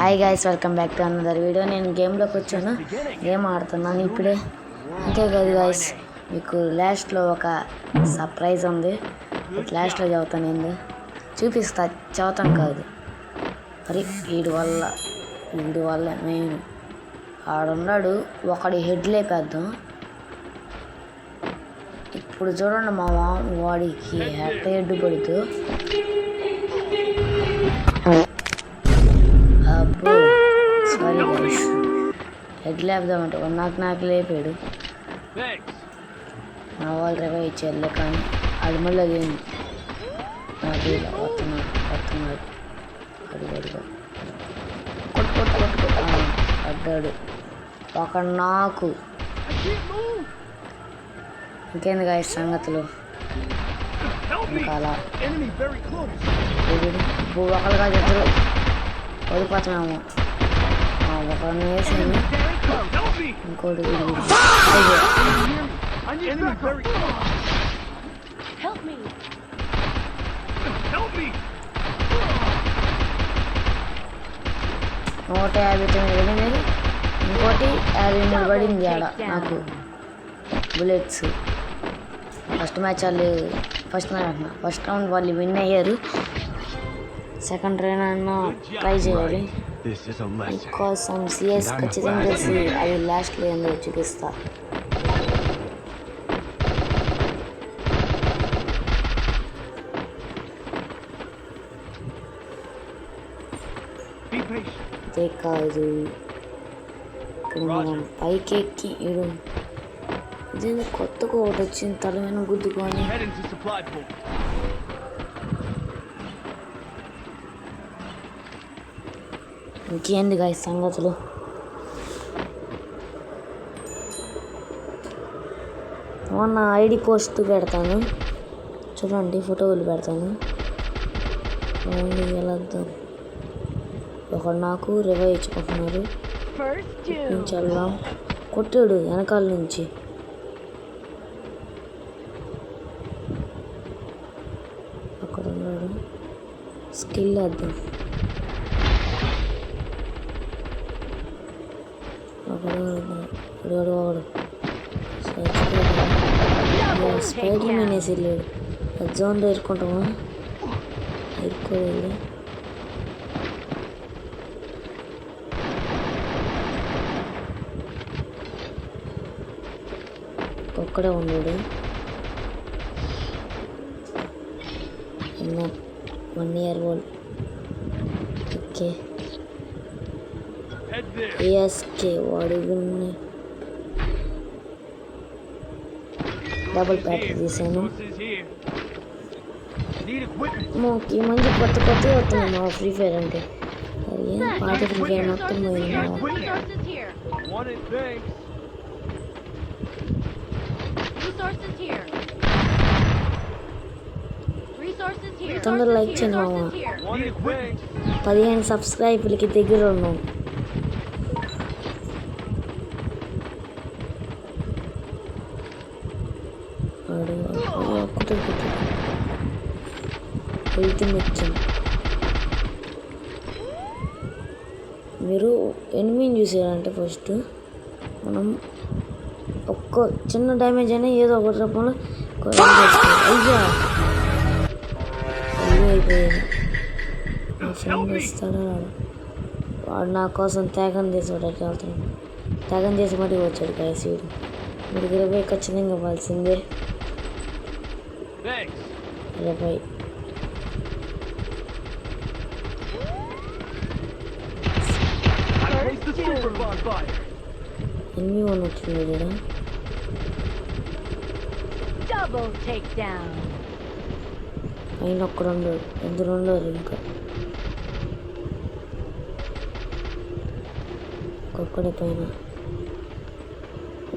Hi guys, welcome back to another video. నేను గేమ్లోకి వచ్చాను, game ఆడుతున్నాను ఇప్పుడే. అంతే కదా గైస్, మీకు లాస్ట్లో ఒక సర్ప్రైజ్ ఉంది. లాస్ట్లో చదువుతాను, ఏంది చూపిస్తా, చదువుతాను కాదు మరి. వీడి వల్ల మెయిన్ ఆడున్నాడు, ఒకడి హెడ్ లేపేద్దాం. ఇప్పుడు చూడండి మా వాడికి హెడ్ పడుతూ అబ్బో సారీ గైస్, హెడ్ లేపుదామంటే నాకు లేపాడు. నా వాళ్ళు రేవా ఇచ్చేళ్ళే, కానీ అది మళ్ళీ అదేంది నాకు వస్తున్నాడు అడుగు కొట్టు పడ్డాడు ఒక నాకు. ఇంకేంది గైస్ సంగతులు, ఇంకా అలా ఒకళ్ళుగా ఇద్దరు ఓడిపోతున్నాము. ఒకరిని వేసాను, ఇంకోటి నూట 59 వెళ్ళింది, ఇంకోటి 53 పడింది ఆడ నాకు బుల్లెట్స్. ఫస్ట్ రౌండ్ వాళ్ళు విన్ అయ్యారు. సెకండ్ రౌండ్ అన్నా ట్రై చేయాలి, మీకోసం సిఎస్ ఖచ్చితంగా తెలిసి అది లాస్ట్లో ఏందో చూపిస్తా. అదే కాదు, ఇప్పుడు మనం పైకెక్కి ఇదేంటి కొత్తగా ఒకటి వచ్చింది, తల మీద గుద్దుకొని. ఇంకేంది గాయ సంగతులు, నా ఐడి పోస్ట్ పెడతాను చూడండి, ఫోటోలు పెడతాను. వెళ్దాం, ఒకడు నాకు రివైవ్ ఇచ్చుకుంటున్నారు. వెళ్దాం, కొట్టాడు వెనకాల నుంచి. అక్కడ ఉన్నాడు, స్కిల్ వేద్దాం. ఒకడు స్పైడర్ మ్యాన్ వేసి వెళ్ళాడు. జోన్లో ఇరుక్కుంటామా, ఇరుక్కోలేదు. ఒక్కడే ఉన్నాడు, 1 year old. ఓకే ఏఎస్కే వాడు డబుల్ ప్యాక్ తీసాను. ఈ మంచి కొత్త వస్తుంది మా ఫ్రీ ఫైర్ అంటే. అది పాత ఫ్రీ ఫైర్ మొత్తం పోయింది. తొందరగా లైక్ చేయండి మామ, 15 సబ్స్క్రైబర్లకి దగ్గర ఉన్నాం. మీరు ఎనిమిది చూసారంటే ఫస్ట్ మనం ఒక్క చిన్న డ్యామేజ్ అయినా ఏదో ఒకటి రూపంలో అయిపోయింది. మా ఫ్రెండ్ ఇస్తాడా, వాడు నా కోసం త్యాగం చేసాడు. అట్లా వెళ్తున్నాడు, త్యాగం చేసి మరీ వచ్చాడు కాయసీడు. మీరు 20 ఖచ్చితంగా ఇవ్వాల్సిందే. 20 ఎన్ని వన్ వచ్చింది కూడా. పైన ఒక్కడు ఉండడు, ఇద్దరు ఉండరు, ఇంకా ఒక్కడే పైన.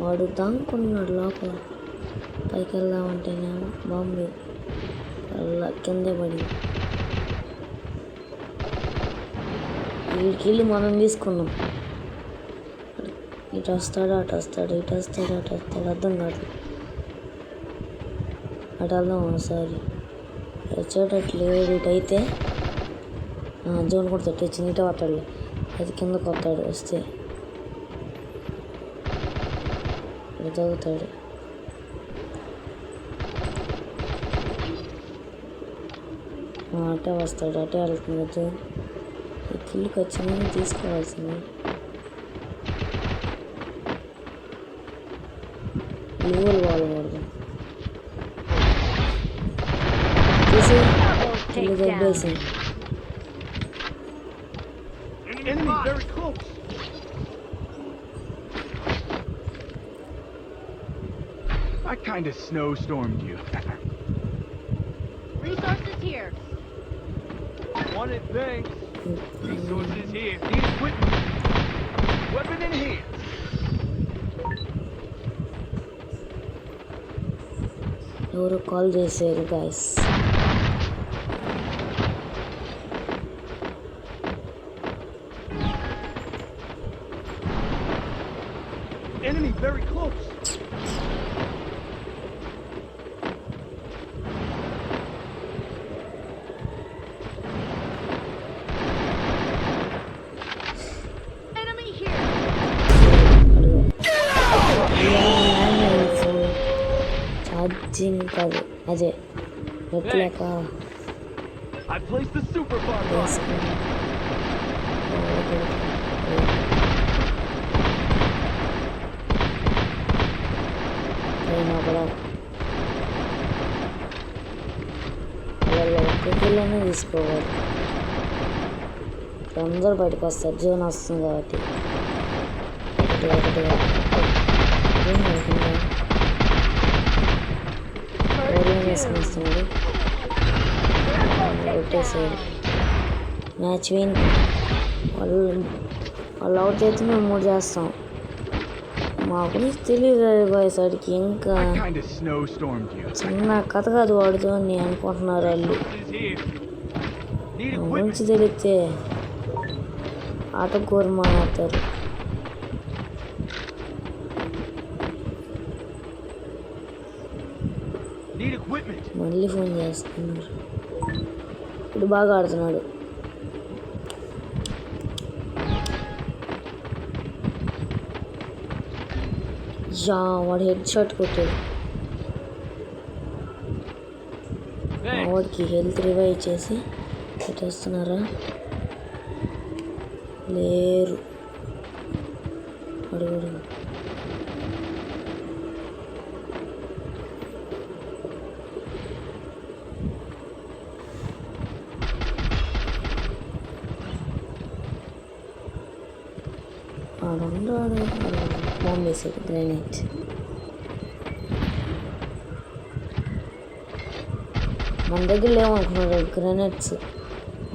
వాడు దాంకున్నాడు లోపల, పైకి వెళ్దామంటేనేమో బాంబు అలా కిందే పడి. వీడికి మనం తీసుకున్నాం. ఇటు వస్తాడు, అటు వస్తాడు, అర్థం కాదు. అటు వెళ్దాం ఒకసారి, వచ్చేటట్లేదు. ఇటైతే జోన్ కూడా తట్టేసి నీటే వస్తాడు. అది కిందకు వస్తాడు. వస్తే ఇక్కడ తగ్గుతాడు. అటే వస్తాడు. అటే వెళ్తుంది జోన్. ఈ కిల్లుకి వచ్చిందని తీసుకోవాల్సింది. లీవల్ వాళ్ళకూడదు తీసి kill దెబ్బేసి. Enemy very close. I kind of snowstormed you. Resources here. Wanted things. Resources here. Need equipment. Weapon in here. ఎవరు కాల్ చేశారు guys? Enemy very close. Enemy here. Charging కాదు అదే పెట్టలేక I placed the super bomb. వేసుకుని అయినా కూడా వాళ్ళ ఒక్క కిలోనే తీసుకోవాలి. అందరూ బయటకు వస్తారు. జోన్ వస్తుంది కాబట్టి ఒకటి వేసుకొస్తుంది. కొట్టేసేయాలి. Match win. వాళ్ళు అవుట్ అయితే మేము 3 చేస్తాం. మా గురించి తెలియదు వాడికి. ఇంకా Kind of snowstormed you. చిన్న కథ కాదు వాడితో అని అనుకుంటున్నారు వాళ్ళు. Resources here. Need మా equipment. గురించి తెలిస్తే ఆట కూరమాడతారు. Need equipment. మళ్ళీ ఫోన్ చేస్తున్నారు. ఇప్పుడు బాగా ఆడుతున్నాడు. వాడు హెడ్ షాట్ కొట్టాడు. వాడికి హెల్త్ రివైవ్ చేసి పెట్టేస్తున్నారా? లేరు. అడుగు బాంబు వేసాడు. గ్రానైట్. మన దగ్గర లేవనుకున్నాడు గ్రానైట్స్.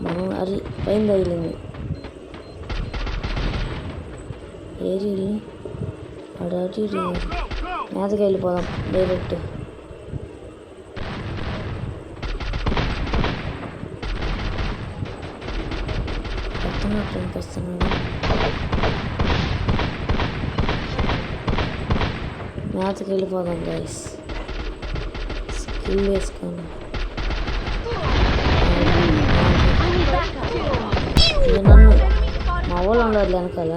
మనం అది పైన తగిలింది. ఏరియల్ అటు అటు ఇటు మేతకి వెళ్ళిపోదాం డైరెక్ట్. వస్తున్నట్టు అనిపిస్తున్నాడు. మేతకి వెళ్ళిపోదాం గైస్. స్కిల్ వేసుకోండి. ఇది నన్ను మా వాళ్ళు ఉండదు వెనకాల.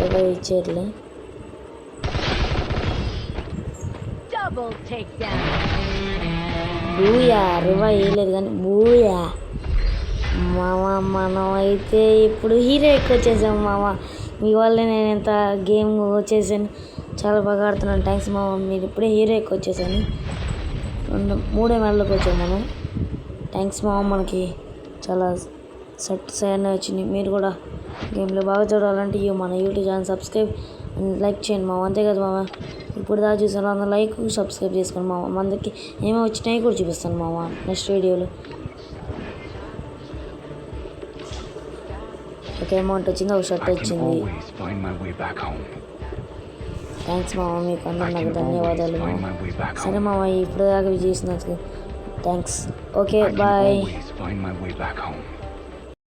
ఏదో ఇచ్చేట్లే. Double takedown. బూయా రివా వేయలేదు కానీ బూయా. మామ మనం అయితే ఇప్పుడు హీరో ఎక్కువ వచ్చేసాము మామ. మీ వల్లే నేను ఎంత గేమ్ వచ్చేసాను. చాలా బాగా ఆడుతున్నాను. థ్యాంక్స్ మామ. మీరు ఇప్పుడే హీరో ఎక్కువ వచ్చేసాను. 3 మెడలకు వచ్చాము మనం. థ్యాంక్స్ మామ. మనకి చాలా సెట్స్ అన్నీ వచ్చినాయి. మీరు కూడా గేమ్లో బాగా చూడాలంటే మన YouTube channel subscribe and like చేయండి మామ. అంతే కదా మామ. ఇప్పుడు దాకా చూసాను. అందరూ లైక్ సబ్స్క్రైబ్ చేసుకోండి మామ. మనకి ఏమో వచ్చినాయి కూడా చూపిస్తాను మామ నెక్స్ట్ వీడియోలో. ఒక అమౌంట్ వచ్చింది. ఒక షర్ట్ వచ్చింది. థ్యాంక్స్ మామ. మీకు అందరూ నాకు ధన్యవాదాలు మామ. సరే మామ. ఇప్పుడు దాకా చేసినందుకు థ్యాంక్స్. Okay bye.